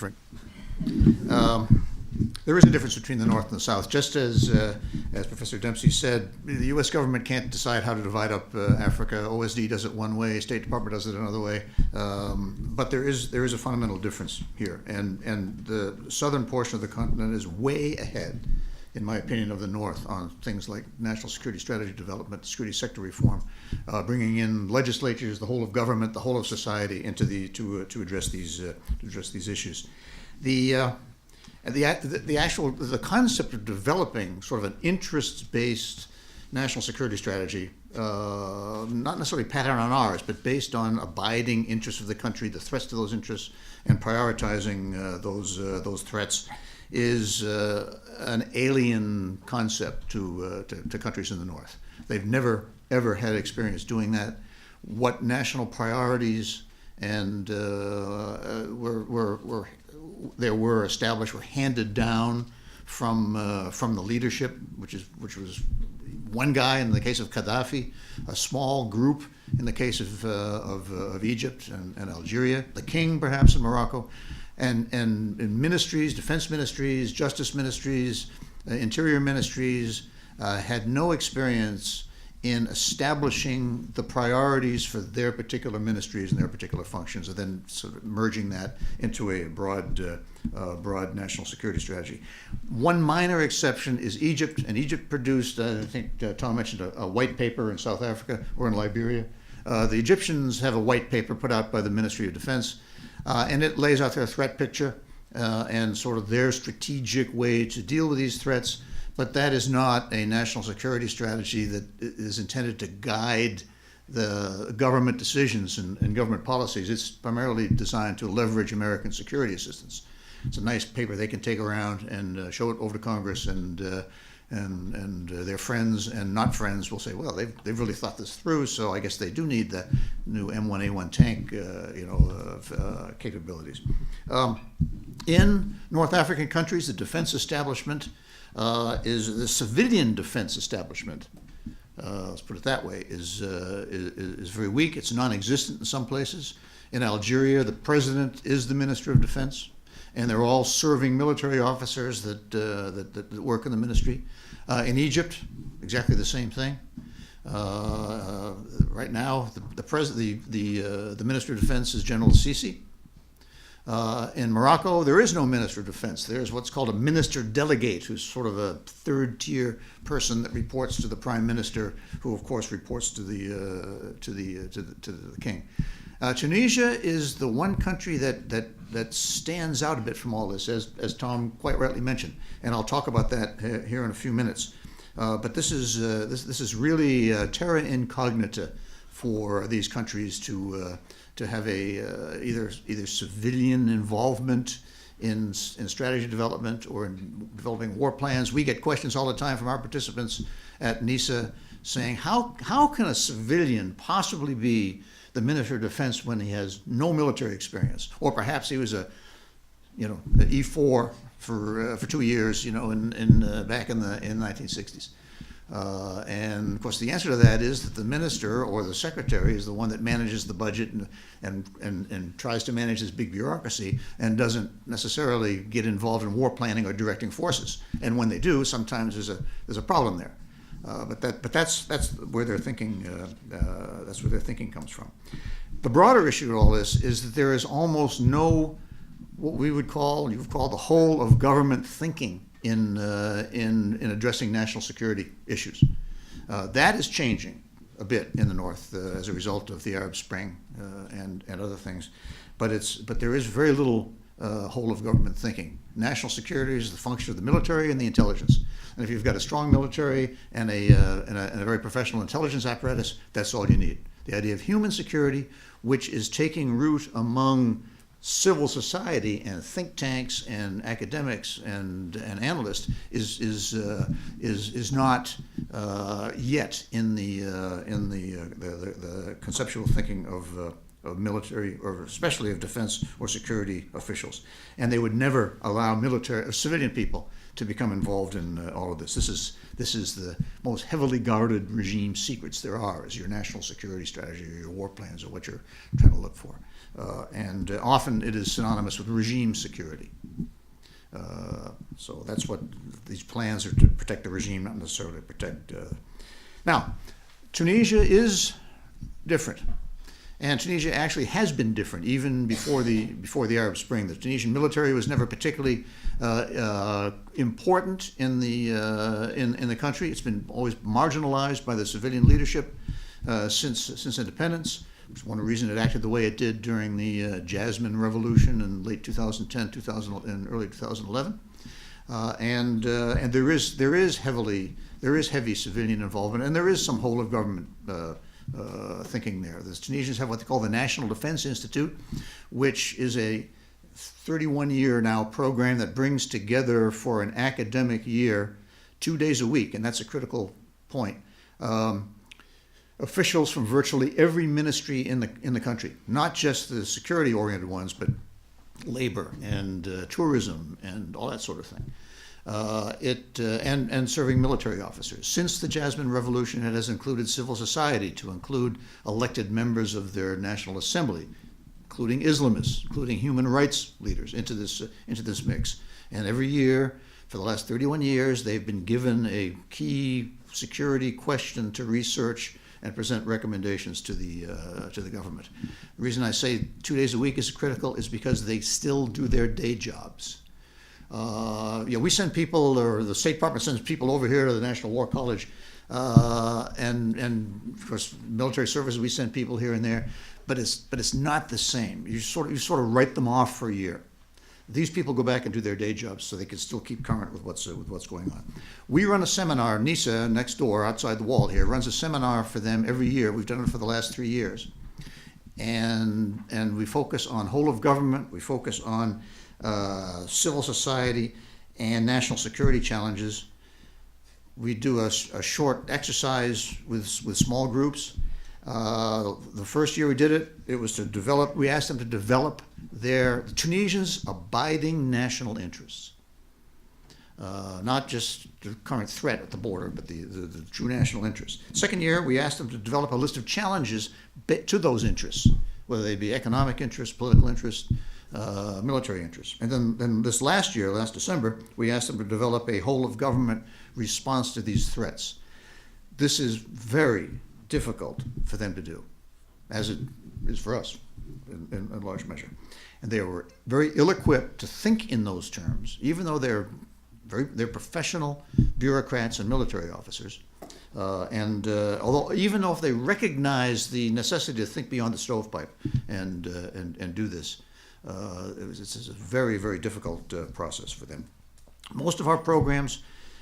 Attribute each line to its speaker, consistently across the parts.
Speaker 1: different. There is a difference between the North and the South. Just as Professor Dempsey said, the U.S. government can't decide how to divide up Africa. OSD does it one way, State Department does it another way. But there is a fundamental difference here. And the southern portion of the continent is way ahead, in my opinion, of the North on things like national security strategy development, security sector reform, bringing in legislatures, the whole of government, the whole of society into to address these issues. The concept of developing sort of an interest-based national security strategy, not necessarily patterned on ours, but based on abiding interests of the country, the threats to those interests, and prioritizing those threats, is an alien concept to countries in the North. They've never ever had experience doing that. What national priorities and were established, were handed down from the leadership, which was one guy in the case of Gaddafi, a small group in the case of Egypt and Algeria, the king perhaps in Morocco, and ministries, defense ministries, justice ministries, interior ministries had no experience in establishing the priorities for their particular ministries and their particular functions, and then sort of merging that into a broad national security strategy. One minor exception is Egypt, and Egypt produced, I think Tom mentioned, a white paper in South Africa or in Liberia. The Egyptians have a white paper put out by the Ministry of Defense, and it lays out their threat picture and sort of their strategic way to deal with these threats. But that is not a national security strategy that is intended to guide the government decisions and government policies. It's primarily designed to leverage American security assistance. It's a nice paper they can take around and show it over to Congress, and their friends and not friends will say, well, they've really thought this through, so I guess they do need the new M1A1 tank, capabilities. In North African countries, the defense establishment is the civilian defense establishment. Let's put it that way. Is very weak. It's non-existent in some places. In Algeria, the president is the minister of defense, and they're all serving military officers that work in the ministry. In Egypt, exactly the same thing. Right now, the minister of defense is General Sisi. In Morocco, there is no minister of defense. There's what's called a minister delegate, who's sort of a third-tier person that reports to the prime minister, who of course reports to the king. Tunisia is the one country that stands out a bit from all this, as Tom quite rightly mentioned, and I'll talk about that here in a few minutes. But this is really terra incognita for these countries to have either civilian involvement in strategy development or in developing war plans. We get questions all the time from our participants at NISA saying, how can a civilian possibly be the Minister of Defense when he has no military experience? Or perhaps he was an E4 for 2 years, back in the 1960s. And of course, the answer to that is that the minister or the secretary is the one that manages the budget and tries to manage this big bureaucracy, and doesn't necessarily get involved in war planning or directing forces. And when they do, sometimes there's a problem there. But that's where their thinking comes from. The broader issue to all this is that there is almost no what we would call, you would call, the whole of government thinking in addressing national security issues. That is changing a bit in the North as a result of the Arab Spring and other things, but there is very little whole of government thinking. National security is the function of the military and the intelligence, and if you've got a strong military and a very professional intelligence apparatus, that's all you need. The idea of human security, which is taking root among civil society and think tanks and academics and analysts, is not yet in the conceptual thinking of military, or especially of defense or security officials. And they would never allow military or civilian people to become involved in all of this. This is the most heavily guarded regime secrets there are, is your national security strategy or your war plans or what you're trying to look for. And often it is synonymous with regime security. So that's what these plans are, to protect the regime, not necessarily protect. Now, Tunisia is different. And Tunisia actually has been different even before the Arab Spring. The Tunisian military was never particularly important in the country. It's been always marginalized by the civilian leadership since independence. It's one reason it acted the way it did during the Jasmine Revolution in late 2010, and early 2011. And there is heavy civilian involvement, and there is some whole of government thinking there. The Tunisians have what they call the National Defense Institute, which is a 31-year now program that brings together for an academic year 2 days a week, and that's a critical point. Officials from virtually every ministry in the country, not just the security-oriented ones, but labor and tourism and all that sort of thing. And serving military officers. Since the Jasmine Revolution, it has included civil society to include elected members of their National Assembly, including Islamists, including human rights leaders into this mix. And every year, for the last 31 years, they've been given a key security question to research and present recommendations to the government. The reason I say 2 days a week is critical is because they still do their day jobs. We send people, or the State Department sends people over here to the National War College, and of course military services, we send people here and there, but it's not the same. You sort of write them off for a year. These people go back and do their day jobs so they can still keep current with what's going on. We run a seminar. NISA, next door, outside the wall here, runs a seminar for them every year. We've done it for the last 3 years, and we focus on whole of government. We focus on civil society and national security challenges. We do a short exercise with small groups. The first year we did it, it was to develop, we asked them to develop the Tunisians' abiding national interests. Not just the current threat at the border, but the true national interests. Second year, we asked them to develop a list of challenges to those interests, whether they be economic interests, political interests, military interests. And then this last December, we asked them to develop a whole of government response to these threats. This is very difficult for them to do, as it is for us in large measure. And they were very ill-equipped to think in those terms, even though they're professional bureaucrats and military officers. Although even though if they recognize the necessity to think beyond the stovepipe and do this, it's a very, very difficult process for them. Most of our programs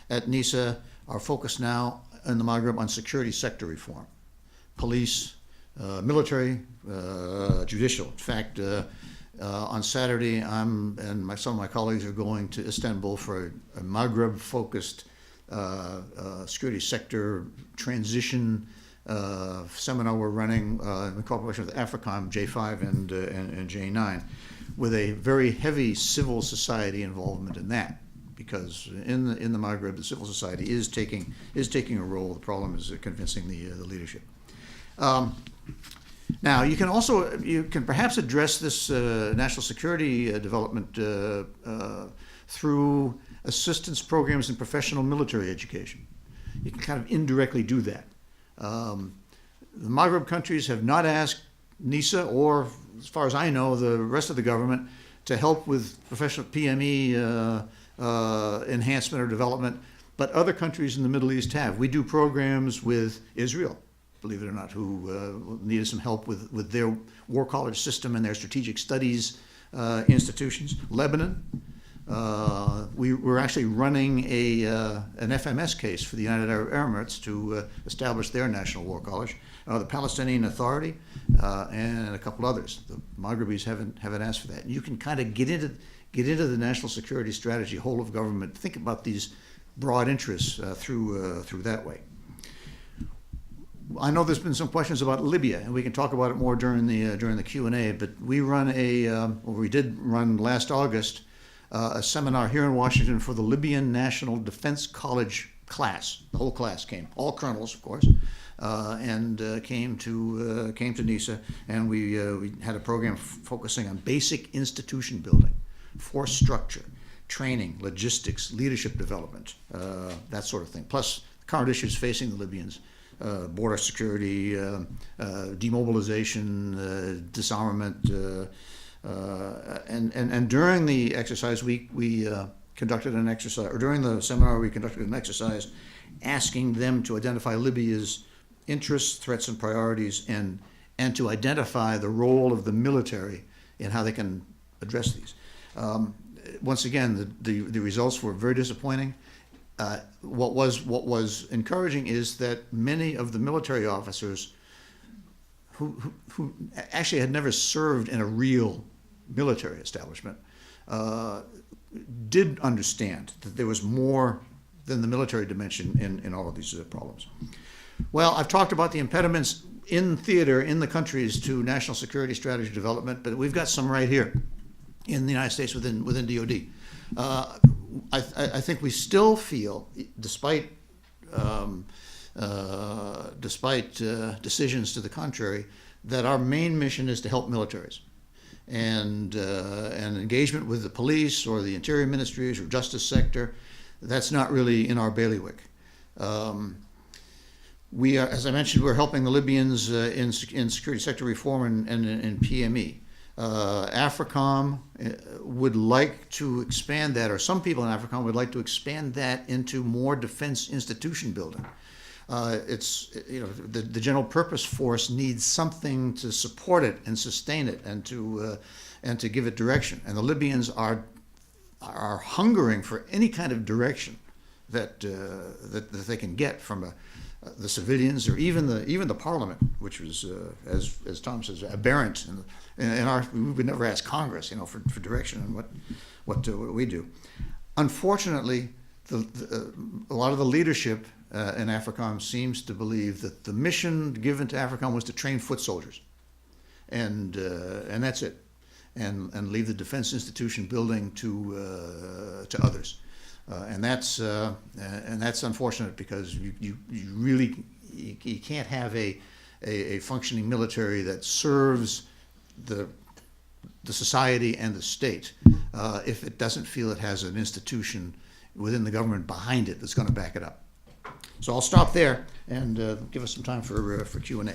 Speaker 1: at NISA are focused now in the Maghreb on security sector reform, police, military, judicial. In fact, on Saturday, some of my colleagues are going to Istanbul for a Maghreb-focused security sector transition seminar we're running in cooperation with AFRICOM, J5 and J9, with a very heavy civil society involvement in that, because in the Maghreb, the civil society is taking a role. The problem is convincing the leadership. Now, you can perhaps address this national security development through assistance programs in professional military education. You can kind of indirectly do that. The Maghreb countries have not asked NISA, or as far as I know, the rest of the government, to help with professional PME enhancement or development, but other countries in the Middle East have. We do programs with Israel, believe it or not, who needed some help with their war college system and their strategic studies institutions. Lebanon. We're actually running an FMS case for the United Arab Emirates to establish their national war college. The Palestinian Authority and a couple others. The Maghrebis haven't asked for that. And you can kind of get into the national security strategy, whole of government. Think about these broad interests through that way. I know there's been some questions about Libya, and we can talk about it more during the Q&A. But we did run last August a seminar here in Washington for the Libyan National Defense College class. The whole class came, all colonels, of course, and came to NISA, and we had a program focusing on basic institution building, force structure, training, logistics, leadership development, that sort of thing. Plus current issues facing the Libyans. Border security, demobilization, disarmament, and during the exercise we conducted an exercise, or during the seminar we conducted an exercise asking them to identify Libya's interests, threats, and priorities, and to identify the role of the military in how they can address these. Once again, the results were very disappointing. What was encouraging is that many of the military officers who actually had never served in a real military establishment did understand that there was more than the military dimension in all of these problems. Well, I've talked about the impediments in theater in the countries to national security strategy development, but we've got some right here in the United States within DOD. I think we still feel, despite decisions to the contrary, that our main mission is to help militaries, and engagement with the police or the interior ministries or justice sector, that's not really in our bailiwick. We are, as I mentioned, we're helping the Libyans in security sector reform and in PME. AFRICOM would like to expand that, or some people in AFRICOM would like to expand that into more defense institution building. The general purpose force needs something to support it and sustain it, and to give it direction. And the Libyans are hungering for any kind of direction that they can get from the civilians, or even the parliament, which was, as Tom says, aberrant. We would never ask Congress, for direction on what we do. Unfortunately, a lot of the leadership in AFRICOM seems to believe that the mission given to AFRICOM was to train foot soldiers, and that's it, and leave the defense institution building to others. And that's unfortunate, because you really can't have a functioning military that serves the society and the state if it doesn't feel it has an institution within the government behind it that's going to back it up. So I'll stop there and give us some time for Q&A.